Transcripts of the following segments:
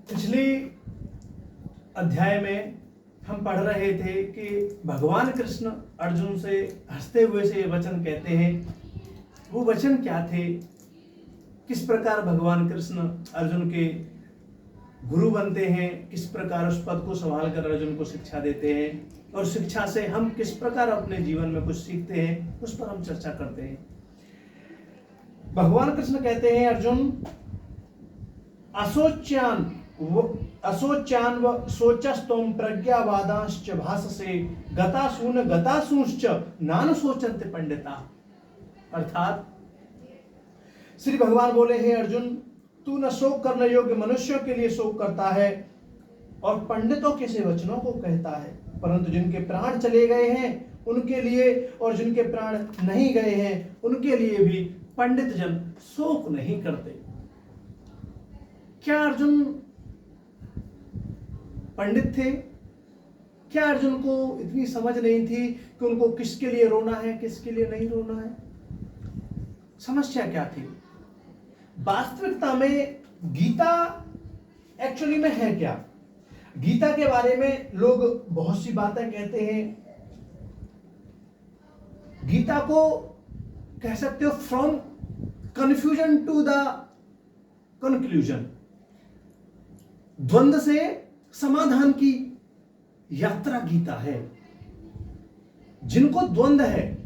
पिछली अध्याय में हम पढ़ रहे थे कि भगवान कृष्ण अर्जुन से हंसते हुए से ये वचन कहते हैं। वो वचन क्या थे, किस प्रकार भगवान कृष्ण अर्जुन के गुरु बनते हैं, किस प्रकार उस पद को संभाल कर अर्जुन को शिक्षा देते हैं और शिक्षा से हम किस प्रकार अपने जीवन में कुछ सीखते हैं, उस पर हम चर्चा करते हैं। भगवान कृष्ण कहते हैं, अर्जुन असोच्यान व सोचस्तोम प्रज्ञावादांश्च भाससे गतासून गतासूंश्च नान सोचन्ते पंडिता। अर्थात श्री भगवान बोले, हे अर्जुन, तू न शोक करने योग्य मनुष्यों के लिए शोक करता है और पंडितों के से वचनों को कहता है, परंतु जिनके प्राण चले गए हैं उनके लिए और जिनके प्राण नहीं गए हैं उनके लिए भी पंडित जन शोक नहीं करते। क्या अर्जुन पंडित थे? क्या अर्जुन को इतनी समझ नहीं थी कि उनको किसके लिए रोना है, किसके लिए नहीं रोना है? समस्या क्या थी? वास्तविकता में गीता एक्चुअली में है क्या? गीता के बारे में लोग बहुत सी बातें कहते हैं। गीता को कह सकते हो from confusion to the conclusion, द्वंद्व से समाधान की यात्रा गीता है। जिनको द्वंद्व है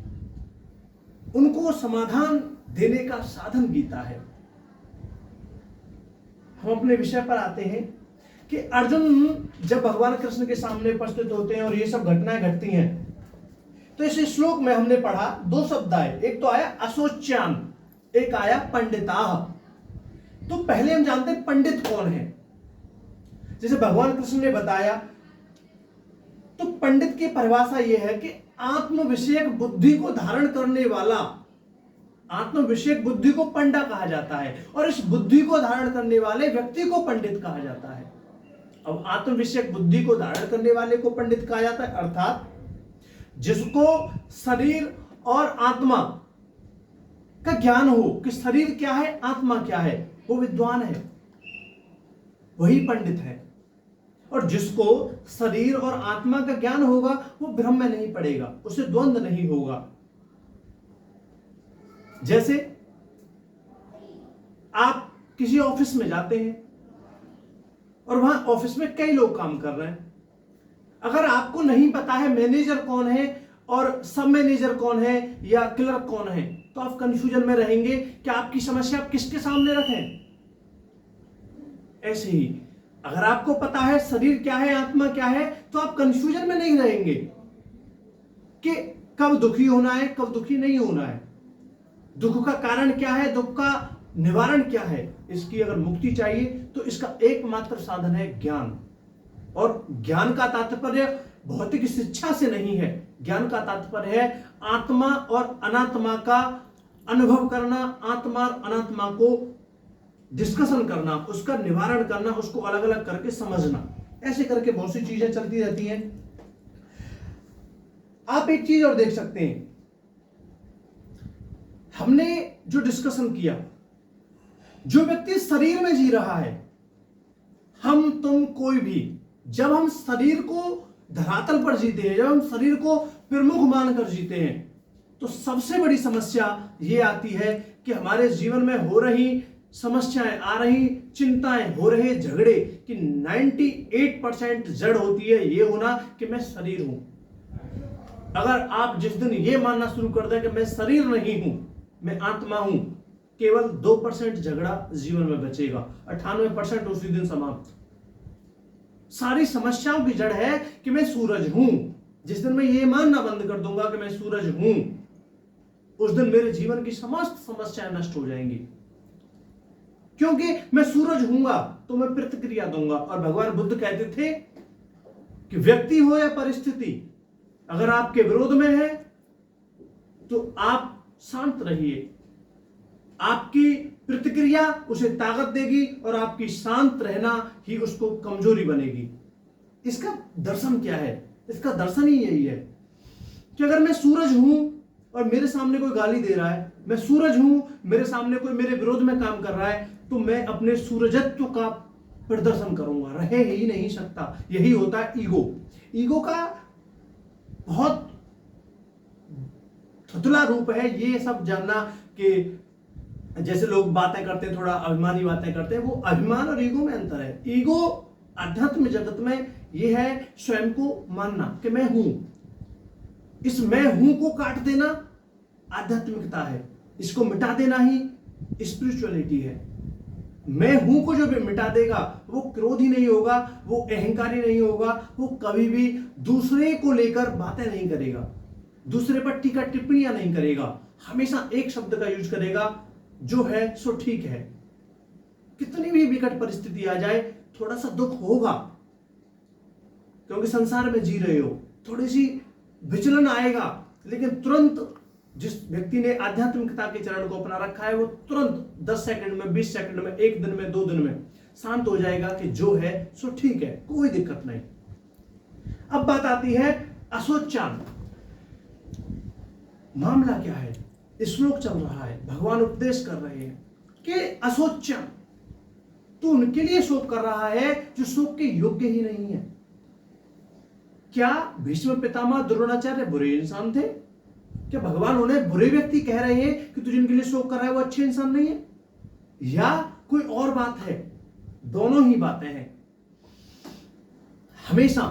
उनको समाधान देने का साधन गीता है। हम अपने विषय पर आते हैं कि अर्जुन जब भगवान कृष्ण के सामने उपस्थित होते हैं और ये सब घटनाएं घटती हैं, तो इस श्लोक में हमने पढ़ा दो शब्द आए, एक तो आया असोच्यान, एक आया पंडिताः। तो पहले हम जानते हैं पंडित कौन है। जैसे भगवान कृष्ण ने बताया, तो पंडित की परिभाषा यह है कि आत्म विषयक बुद्धि को धारण करने वाला। आत्म विषयक बुद्धि को पंडा कहा जाता है और इस बुद्धि को धारण करने वाले व्यक्ति को पंडित कहा जाता है। अब आत्म विषयक बुद्धि को धारण करने वाले को पंडित कहा जाता है, अर्थात जिसको शरीर और आत्मा का ज्ञान हो कि शरीर क्या है, आत्मा क्या है, वो विद्वान है, वही पंडित है। और जिसको शरीर और आत्मा का ज्ञान होगा वो भ्रम में नहीं पड़ेगा, उसे द्वंद्व नहीं होगा। जैसे आप किसी ऑफिस में जाते हैं और वहां ऑफिस में कई लोग काम कर रहे हैं। अगर आपको नहीं पता है मैनेजर कौन है और सब मैनेजर कौन है या क्लर्क कौन है, तो आप कंफ्यूजन में रहेंगे कि आपकी समस्या आप किसके सामने रखें। ऐसे ही अगर आपको पता है शरीर क्या है, आत्मा क्या है, तो आप कंफ्यूजन में नहीं रहेंगे कि कब दुखी होना है, कब दुखी नहीं होना है, दुख का कारण क्या है, दुख का निवारण क्या है। इसकी अगर मुक्ति चाहिए तो इसका एकमात्र साधन है ज्ञान। और ज्ञान का तात्पर्य भौतिक शिक्षा से नहीं है, ज्ञान का तात्पर्य है आत्मा और अनात्मा का अनुभव करना, आत्मा और अनात्मा को डिस्कशन करना, उसका निवारण करना, उसको अलग अलग करके समझना। ऐसे करके बहुत सी चीजें चलती रहती हैं। आप एक चीज और देख सकते हैं, हमने जो डिस्कशन किया, जो व्यक्ति शरीर में जी रहा है, हम तुम कोई भी, जब हम शरीर को धरातल पर जीते हैं, जब हम शरीर को प्रमुख मानकर जीते हैं, तो सबसे बड़ी समस्या यह आती है कि हमारे जीवन में हो रही समस्याएं, आ रही चिंताएं, हो रहे झगड़े की 98% जड़ होती है ये होना कि मैं शरीर हूं। अगर आप जिस दिन ये मानना शुरू कर दें कि मैं शरीर नहीं हूं, मैं आत्मा हूं, केवल 2% झगड़ा जीवन में बचेगा, 98% उसी दिन समाप्त। सारी समस्याओं की जड़ है कि मैं सूरज हूं। जिस दिन मैं ये मानना बंद कर दूंगा कि मैं सूरज हूं, उस दिन मेरे जीवन की समस्त समस्याएं नष्ट हो जाएंगी। क्योंकि मैं सूरज हूंगा तो मैं प्रतिक्रिया दूंगा। और भगवान बुद्ध कहते थे कि व्यक्ति हो या परिस्थिति, अगर आपके विरोध में है तो आप शांत रहिए, आपकी प्रतिक्रिया उसे ताकत देगी और आपकी शांत रहना ही उसको कमजोरी बनेगी। इसका दर्शन क्या है? इसका दर्शन ही यही है कि अगर मैं सूरज हूं और मेरे सामने कोई गाली दे रहा है, मैं सूरज हूं, मेरे सामने कोई मेरे विरोध में काम कर रहा है, तो मैं अपने सूरजत्व का प्रदर्शन करूंगा, रह ही नहीं सकता। यही होता है ईगो। ईगो का बहुत थुथला रूप है ये सब जानना कि जैसे लोग बातें करते हैं, थोड़ा अभिमानी बातें करते हैं, वो अभिमान और ईगो में अंतर है। ईगो अध्यात्म जगत में ये है स्वयं को मानना कि मैं हूं। इस मैं हूं को काट देना आध्यात्मिकता है, इसको मिटा देना ही स्पिरिचुअलिटी है। मैं हूं को जो भी मिटा देगा वो क्रोधी नहीं होगा, वो अहंकारी नहीं होगा, वो कभी भी दूसरे को लेकर बातें नहीं करेगा, दूसरे पर टीका टिप्पणियां नहीं करेगा, हमेशा एक शब्द का यूज करेगा, जो है सो ठीक है। कितनी भी विकट परिस्थिति आ जाए थोड़ा सा दुख होगा, क्योंकि संसार में जी रहे हो, थोड़ी सी विचलन आएगा, लेकिन तुरंत जिस व्यक्ति ने आध्यात्मिकता के चरण को अपना रखा है वो तुरंत 10 सेकंड में, 20 सेकंड में, 1 दिन में, 2 दिन में शांत हो जाएगा कि जो है सो ठीक है, कोई दिक्कत नहीं। अब बात आती है असोचान। मामला क्या है? श्लोक चल रहा है, भगवान उपदेश कर रहे हैं कि असोचान, तू उनके लिए शोक कर रहा है जो शोक के योग्य ही नहीं है। क्या भीष्म पितामह द्रोणाचार्य बुरे इंसान थे? क्या भगवान उन्हें बुरे व्यक्ति कह रहे हैं कि तू जिनके लिए शोक कर रहा है वो अच्छे इंसान नहीं है, या कोई और बात है? दोनों ही बातें हैं। हमेशा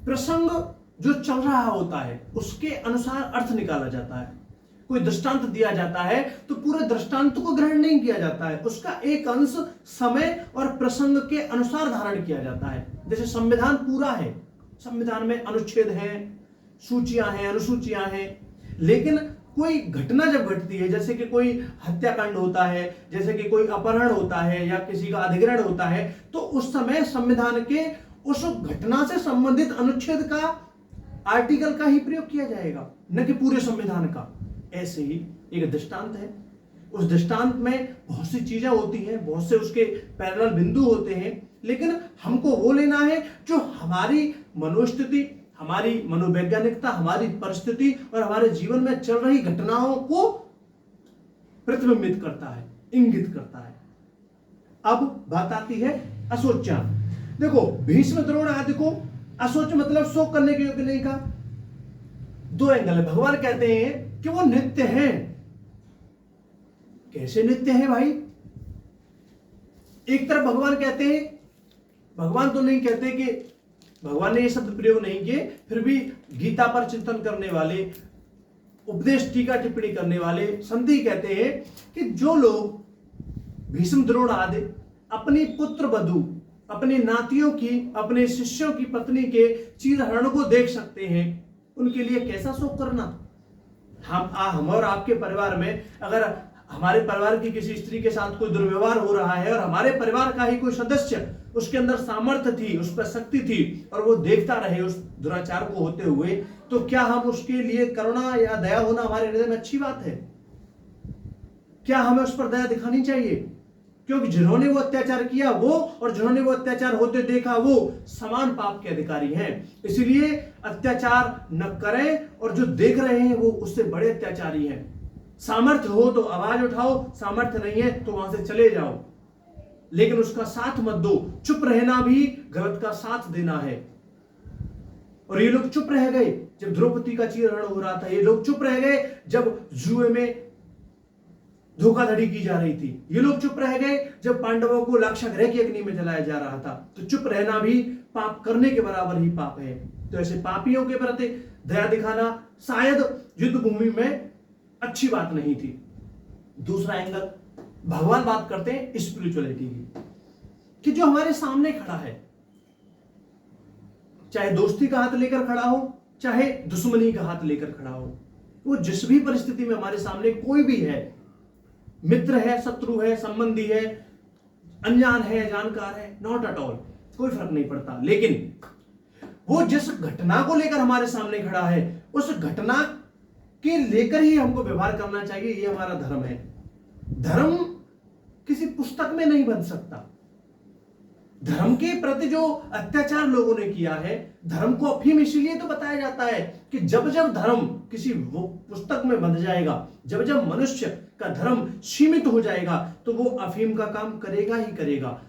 प्रसंग जो चल रहा होता है उसके अनुसार अर्थ निकाला जाता है। कोई दृष्टांत दिया जाता है तो पूरे दृष्टांत को ग्रहण नहीं किया जाता है, उसका एक अंश समय और प्रसंग के अनुसार धारण किया जाता है। जैसे संविधान पूरा है, संविधान में अनुच्छेद हैं, सूचियां हैं, अनुसूचियां हैं, लेकिन कोई घटना जब घटती है, जैसे कि कोई हत्याकांड होता है, जैसे कि कोई अपहरण होता है या किसी का अधिग्रहण होता है, तो उस समय संविधान के उस घटना से संबंधित अनुच्छेद का, आर्टिकल का ही प्रयोग किया जाएगा, न कि पूरे संविधान का। ऐसे ही एक दृष्टांत है, उस दृष्टांत में बहुत सी चीजें होती हैं, बहुत से उसके पैरेलल बिंदु होते हैं, लेकिन हमको वो लेना है जो हमारी मनोस्थिति, हमारी मनोवैज्ञानिकता, हमारी परिस्थिति और हमारे जीवन में चल रही घटनाओं को प्रतिबिंबित करता है, इंगित करता है। अब बात आती है असोचान। देखो, भीष्म द्रोण आदि को असोच मतलब शोक करने के योग्य नहीं कहा। दो एंगल है। भगवान कहते हैं कि वो नित्य हैं। कैसे नित्य हैं भाई? एक तरफ भगवान कहते हैं, भगवान तो नहीं कहते कि, भगवान ने ये शब्द प्रयोग नहीं किए, फिर भी गीता पर चिंतन करने वाले, उपदेश टीका टिप्पणी करने वाले संधि कहते हैं कि जो लोग भीष्म द्रोण आदि अपनी पुत्र वधू, अपनी नातियों की, अपने शिष्यों की पत्नी के चीरहरण को देख सकते हैं, उनके लिए कैसा शोक करना। हम और आपके परिवार में अगर हमारे परिवार की किसी स्त्री के साथ कोई दुर्व्यवहार हो रहा है और हमारे परिवार का ही कोई सदस्य, उसके अंदर सामर्थ्य थी, उस पर शक्ति थी और वो देखता रहे उस दुराचार को होते हुए, तो क्या हम उसके लिए करुणा या दया होना हमारे हृदय में अच्छी बात है? क्या हमें उस पर दया दिखानी चाहिए? क्योंकि जिन्होंने वो अत्याचार किया वो और जिन्होंने वो अत्याचार होते देखा वो समान पाप के अधिकारी हैं। इसलिए अत्याचार न करें और जो देख रहे हैं वो उससे बड़े अत्याचारी हैं। सामर्थ्य हो तो आवाज उठाओ, सामर्थ्य नहीं है तो वहां से चले जाओ, लेकिन उसका साथ मत दो। चुप रहना भी गलत का साथ देना है। और ये लोग चुप रह गए जब द्रौपदी का चीरहरण हो रहा था, ये लोग चुप रह गए जब जुए में धोखाधड़ी की जा रही थी, ये लोग चुप रह गए जब पांडवों को लाक्षागृह की अग्नि में जलाया जा रहा था। तो चुप रहना भी पाप करने के बराबर ही पाप है। तो ऐसे पापियों के प्रति दया दिखाना शायद युद्ध भूमि में अच्छी बात नहीं थी। दूसरा एंगल, भगवान बात करते हैं स्पिरिचुअलिटी की, कि जो हमारे सामने खड़ा है, चाहे दोस्ती का हाथ लेकर खड़ा हो, चाहे दुश्मनी का हाथ लेकर खड़ा हो, वो जिस भी परिस्थिति में हमारे सामने कोई भी है, मित्र है, शत्रु है, संबंधी है, अनजान है, जानकार है, नॉट एट ऑल, कोई फर्क नहीं पड़ता। लेकिन वो जिस घटना को लेकर हमारे सामने खड़ा है, उस घटना के लेकर ही हमको व्यवहार करना चाहिए। ये हमारा धर्म है। धर्म किसी पुस्तक में नहीं बन सकता। धर्म के प्रति जो अत्याचार लोगों ने किया है, धर्म को अफीम इसीलिए तो बताया जाता है कि जब जब धर्म किसी वो पुस्तक में बंध जाएगा, जब जब मनुष्य का धर्म सीमित हो जाएगा, तो वो अफीम का काम करेगा ही करेगा,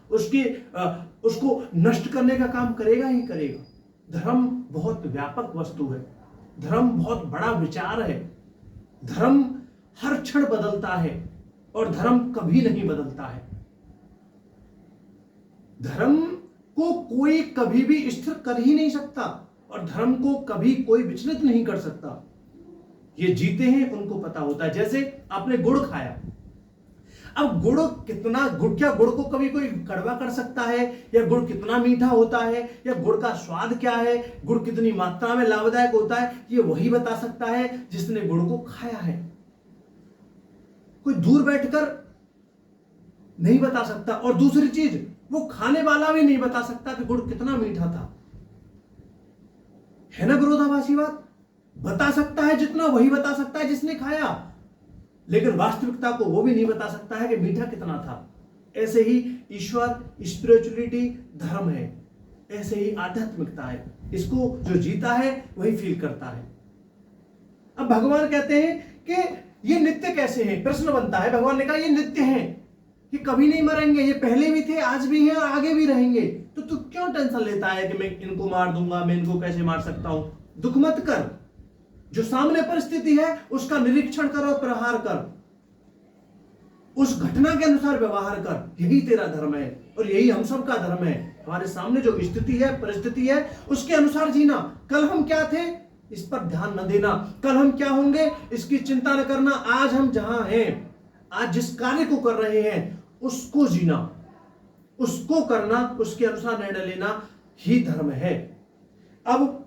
उसको नष्ट करने का काम करेगा ही करेगा। धर्म बहुत व्यापक वस्तु है, धर्म बहुत बड़ा विचार है, धर्म हर क्षण बदलता है और धर्म कभी नहीं बदलता है। धर्म को कोई कभी भी स्थिर कर ही नहीं सकता और धर्म को कभी कोई विचलित नहीं कर सकता। ये जीते हैं उनको पता होता है। जैसे आपने गुड़ खाया, अब क्या गुड़ को कभी कोई कड़वा कर सकता है, या गुड़ कितना मीठा होता है, या गुड़ का स्वाद क्या है, गुड़ कितनी मात्रा में लाभदायक होता है, ये वही बता सकता है जिसने गुड़ को खाया है। कोई दूर बैठकर नहीं बता सकता। और दूसरी चीज, वो खाने वाला भी नहीं बता सकता कि गुड़ कितना मीठा था। है ना विरोधाभासी बात? बता सकता है जितना वही बता सकता है जिसने खाया, लेकिन वास्तविकता को वो भी नहीं बता सकता है कि मीठा कितना था। ऐसे ही ईश्वर, स्पिरिचुअलिटी धर्म है, ऐसे ही आध्यात्मिकता है। इसको जो जीता है वही फील करता है। अब भगवान कहते हैं कि ये नित्य कैसे हैं? प्रश्न बनता है। भगवान ने कहा ये नित्य हैं, ये कभी नहीं मरेंगे, ये पहले भी थे, आज भी हैं और आगे भी रहेंगे। तो तू क्यों टेंशन लेता है कि मैं इनको मार दूंगा, मैं इनको कैसे मार सकता हूं? दुख मत कर, जो सामने परिस्थिति है उसका निरीक्षण कर और प्रहार कर, उस घटना के अनुसार व्यवहार कर। यही तेरा धर्म है और यही हम सब का धर्म है। हमारे सामने जो स्थिति है, परिस्थिति है, उसके अनुसार जीना। कल हम क्या थे इस पर ध्यान न देना, कल हम क्या होंगे इसकी चिंता न करना। आज हम जहां हैं, आज जिस कार्य को कर रहे हैं उसको जीना, उसको करना, उसके अनुसार निर्णय लेना ही धर्म है। अब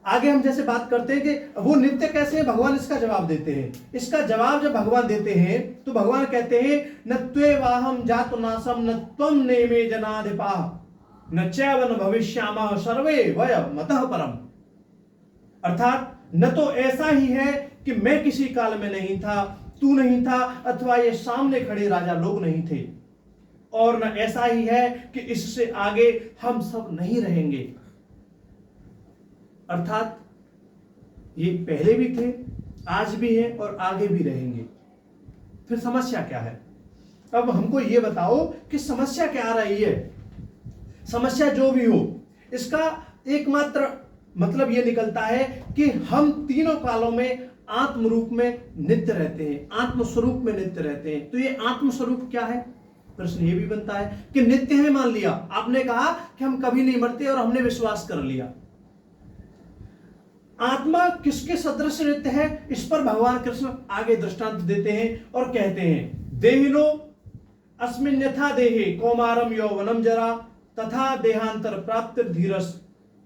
आगे हम जैसे बात करते हैं कि वो नित्य कैसे है, भगवान इसका जवाब देते हैं। इसका जवाब जब भगवान देते हैं तो भगवान कहते हैं न त्वेवाहम जातु नासम न त्वम नेमे जनाधिपा न चैव न भविष्यामः सर्वे वय मतः परम। अर्थात न तो ऐसा ही है कि मैं किसी काल में नहीं था, तू नहीं था, अथवा ये सामने खड़े राजा लोग नहीं थे, और न ऐसा ही है कि इससे आगे हम सब नहीं रहेंगे। अर्थात ये पहले भी थे, आज भी हैं और आगे भी रहेंगे। फिर समस्या क्या है? अब हमको ये बताओ कि समस्या क्या आ रही है। समस्या जो भी हो, इसका एकमात्र मतलब ये निकलता है कि हम तीनों कालों में आत्म रूप में नित्य रहते हैं, आत्म स्वरूप में नित्य रहते हैं। तो ये आत्म स्वरूप क्या है? प्रश्न ये भी बनता है कि नित्य है, मान लिया आपने कहा कि हम कभी नहीं मरते और हमने विश्वास कर लिया। आत्मा किसके सदृश नित्य है? इस पर भगवान कृष्ण आगे दृष्टांत देते हैं और कहते हैं देहिनो अस्मिन् यथा देहे कौमारम यौवनम जरा तथा देहांतर प्राप्ति धीरस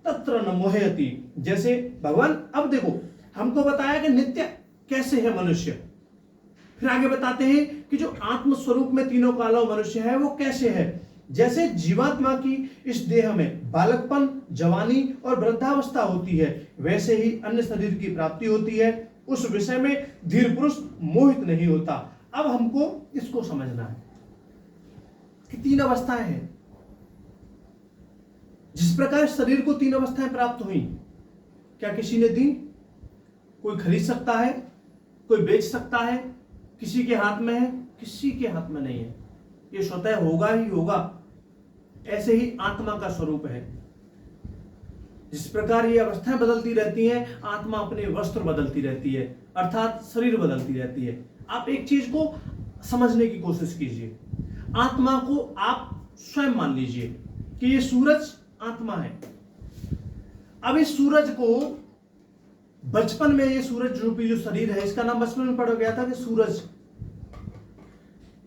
तत्र न मोहयति। जैसे भगवान, अब देखो हमको बताया कि नित्य कैसे है मनुष्य, फिर आगे बताते हैं कि जो आत्म स्वरूप में तीनों कालों मनुष्य है वो कैसे है। जैसे जीवात्मा की इस देह में बालकपन, जवानी और वृद्धावस्था होती है, वैसे ही अन्य शरीर की प्राप्ति होती है। उस विषय में धीर पुरुष मोहित नहीं होता। अब हमको इसको समझना है कि तीन अवस्थाएं हैं। जिस प्रकार शरीर को तीन अवस्थाएं प्राप्त हुई, क्या किसी ने दी? कोई खरीद सकता है, कोई बेच सकता है, किसी के हाथ में है, किसी के हाथ में नहीं है। ये स्वतः होगा ही होगा। ऐसे ही आत्मा का स्वरूप है। जिस प्रकार ये अवस्थाएं बदलती रहती हैं, आत्मा अपने वस्त्र बदलती रहती है, अर्थात शरीर बदलती रहती है। आप एक चीज को समझने की कोशिश कीजिए। आत्मा को आप स्वयं मान लीजिए कि ये सूरज आत्मा है। अब इस सूरज को बचपन में, ये सूरज रूपी जो शरीर है, इसका नाम बचपन में पढ़ा गया था कि सूरज।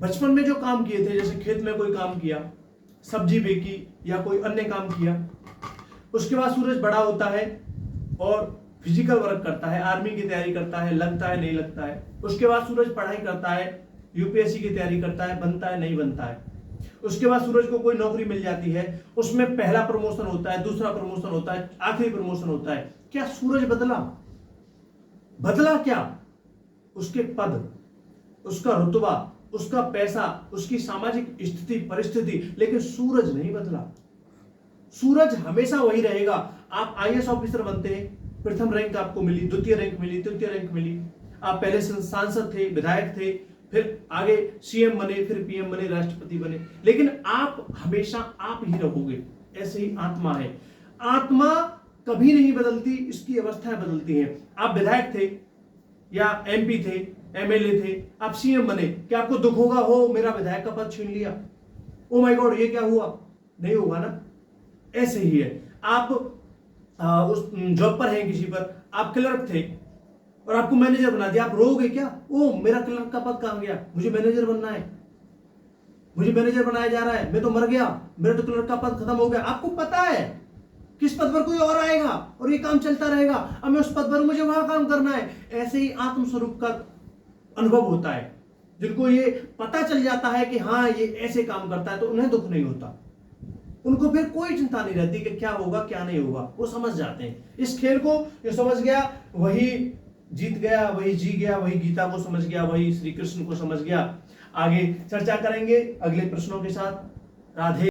बचपन में जो काम किए थे, जैसे खेत में कोई काम किया, सब्जी बेची या कोई अन्य काम किया, उसके बाद सूरज बड़ा होता है और फिजिकल वर्क करता है, आर्मी की तैयारी करता है, लगता है नहीं लगता है। उसके बाद सूरज पढ़ाई करता है, यूपीएससी की तैयारी करता है, बनता है नहीं बनता है। उसके बाद सूरज को कोई नौकरी मिल जाती है, उसमें पहला प्रमोशन होता है, दूसरा प्रमोशन होता है, आखिरी प्रमोशन होता है। क्या सूरज बदला? बदला क्या? उसके पद, उसका रुतबा, उसका पैसा, उसकी सामाजिक स्थिति परिस्थिति, लेकिन सूरज नहीं बदला। सूरज हमेशा वही रहेगा। आप आईएएस ऑफिसर बनते हैं, प्रथम रैंक आपको मिली, द्वितीय रैंक मिली, तृतीय रैंक मिली, आप पहले सांसद थे, विधायक थे, फिर आगे सीएम बने, फिर पीएम बने, राष्ट्रपति बने, लेकिन आप हमेशा आप ही रहोगे। ऐसे ही आत्मा है, आत्मा कभी नहीं बदलती, इसकी अवस्थाएं बदलती हैं। आप विधायक थे या एमपी थे, एमएलए थे, आप सीएम बने, क्या आपको दुख होगा, हो मेरा विधायक का पद छीन लिया, ओ माय गॉड ये क्या हुआ? नहीं होगा ना। ऐसे ही है, आप उस जॉब पर हैं, किसी पर आप क्लर्क थे और आपको मैनेजर बना दिया, आप रोगे क्या? ओ मेरा क्लर्क का पद कहां गया, मुझे मैनेजर बनना है, मुझे मैनेजर बनाया जा रहा है, मैं तो मर गया, मेरा तो क्लर्क का पद खत्म हो गया। आपको पता है किस पद पर कोई और आएगा और ये काम चलता रहेगा, अब मैं उस पद पर, मुझे वहां काम करना है। ऐसे ही आत्मस्वरूप का अनुभव होता है। जिनको ये पता चल जाता है कि हाँ ये ऐसे काम करता है, तो उन्हें दुख नहीं होता, उनको फिर कोई चिंता नहीं रहती कि क्या होगा क्या नहीं होगा, वो समझ जाते हैं। इस खेल को जो समझ गया वही जीत गया, वही जी गया, वही गीता को समझ गया, वही श्री कृष्ण को समझ गया। आगे चर्चा करेंगे अगले प्रश्नों के साथ। राधे।